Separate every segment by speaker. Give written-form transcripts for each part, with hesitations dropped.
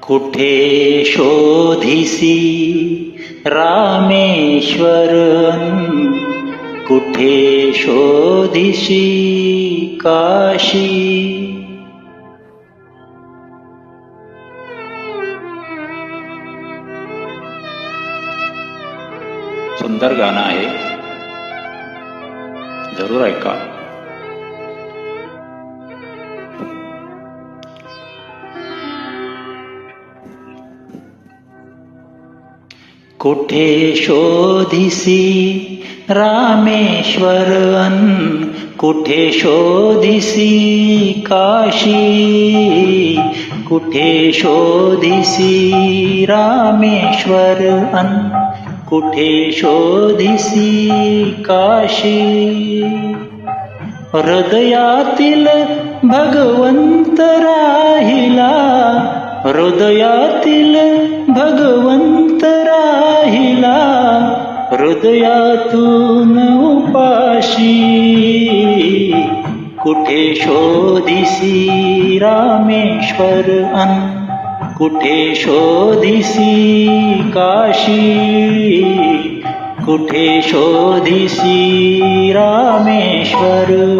Speaker 1: कुठे शोधिसी रामेश्वरन, कुठे शोधिसी काशी. सुंदर गाणं आहे, जरूर ऐका. कुठे शोधिसी रामेश्वरन, कुठे शोधिसी काशी. कुठे शोधिसी रामेश्वरन, कुठे शोधिसी काशी. हृदयातील भगवंत राहिला, हृदयातील भगवंत राहिला, हृदयातून उपाशी. कुठे शोधिसी रामेश्वरन, कुठे शोधिसी काशी. कुठे शोधिसी रामेश्वर.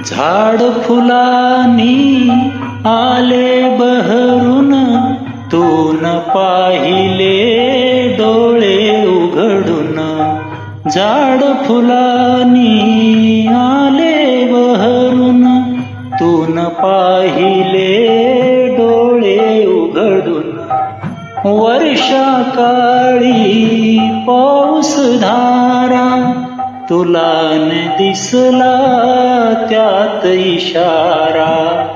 Speaker 1: झाड फुलांनी आले बहरून, तून पाहिले डोळे उघडून. झाड फुलांनी आले बहरून, तून पाहिले डोळे उघडून. वर्षा काळी पाऊस धारा, तुला न दिसला त्यात इशारा.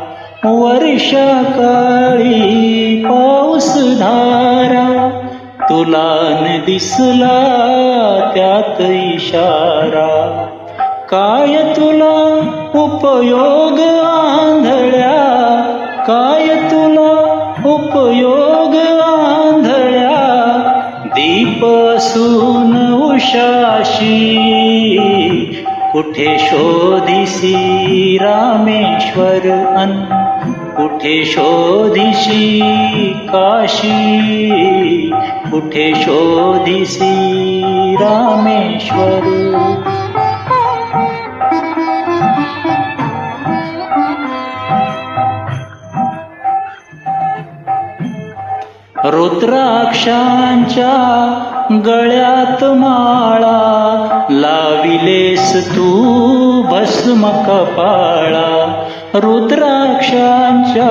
Speaker 1: वर्षा काळी पाऊस धारा, तुला न दिसला त्यात इशारा. काय तुला उपयोग आंधळ्या, काय तुला उपयोग आंधळ्या. दीप असून उशाशी. कुठे शोधिसी रामेश्वरन, कुठे शोधिसी काशी. कुठे शोधिसी रामेश्वर. रुद्राक्षांच्या गळ्यात माळा, लाविलेस तू भस्म कपाळा. रुद्राक्षांच्या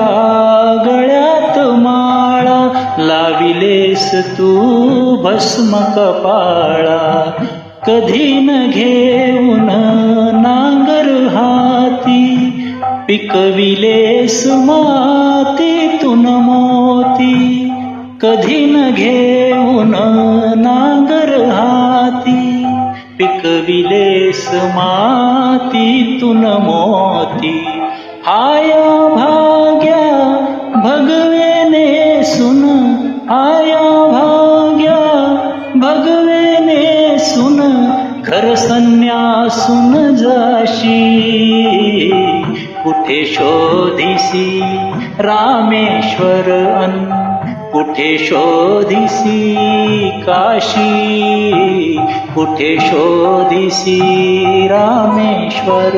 Speaker 1: गळ्यात माळा, लाविलेस तू भस्म कपाळा. कधी न घेऊन नांगर हाती, पिकविलेस मातीतून मोती. कधी न घेऊन नांगर हाती, पिकविलेस मातीतून मोती. आया भाग्या भगवेने सुन, आया भाग्या भगवेने सुन. घर संन्यासून जाशी. कुठे शोधिसी रामेश्वरन, कुठे शोधिसी काशी. कुठे शोधिसी रामेश्वर.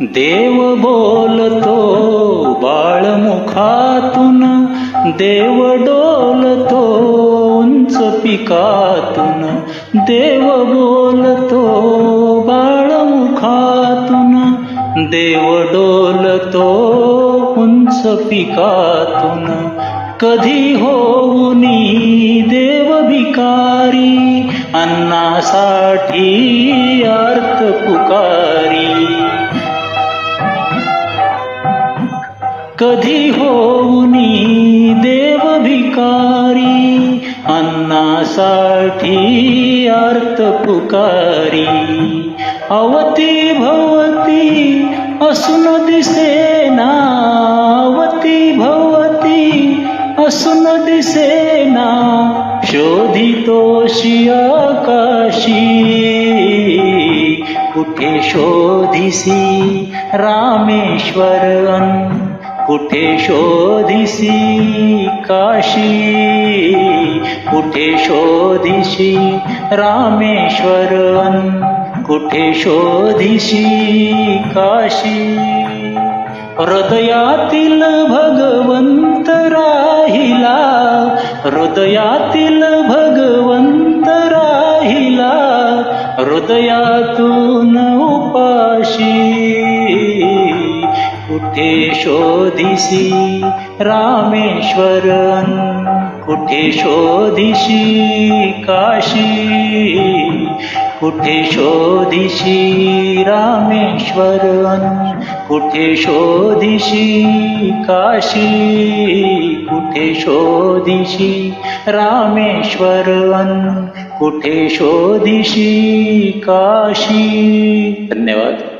Speaker 1: देव बोलतो बाळमुखातून, देव डोलतो उंच पिकातून. देव बोलतो बाळमुखातून, देव डोलतो उंच पिकातून. कधी होऊनी देव भिकारी, अन्नासाठी अर्थ पुकारी. कधी होऊनी देव भिकारी, अन्न मनासाठी अर्थ पुकारी, अवती भवती असून दिसेना, अवती भवती असून दिसेना, शोधितोशी आकाशी, कुठे शोधिसी रामेश्वर अन, कुठे शोधिसी काशी, कुठे शोधिसी रामेश्वर अन, कुठे शोधिसी काशी. हृदयातील भगवंत राहिला, हृदयातील भगवंत राहिला, हृदयातून उपाशी, कुठे शोधिसी रामेश्वर अन, कुठे शोधिसी काशी, कुठे शोधिसी रामेश्वर अन, कुठे शोधिसी काशी, कुठे शोधिसी रामेश्वर अन, कुठे शोधिसी काशी. धन्यवाद.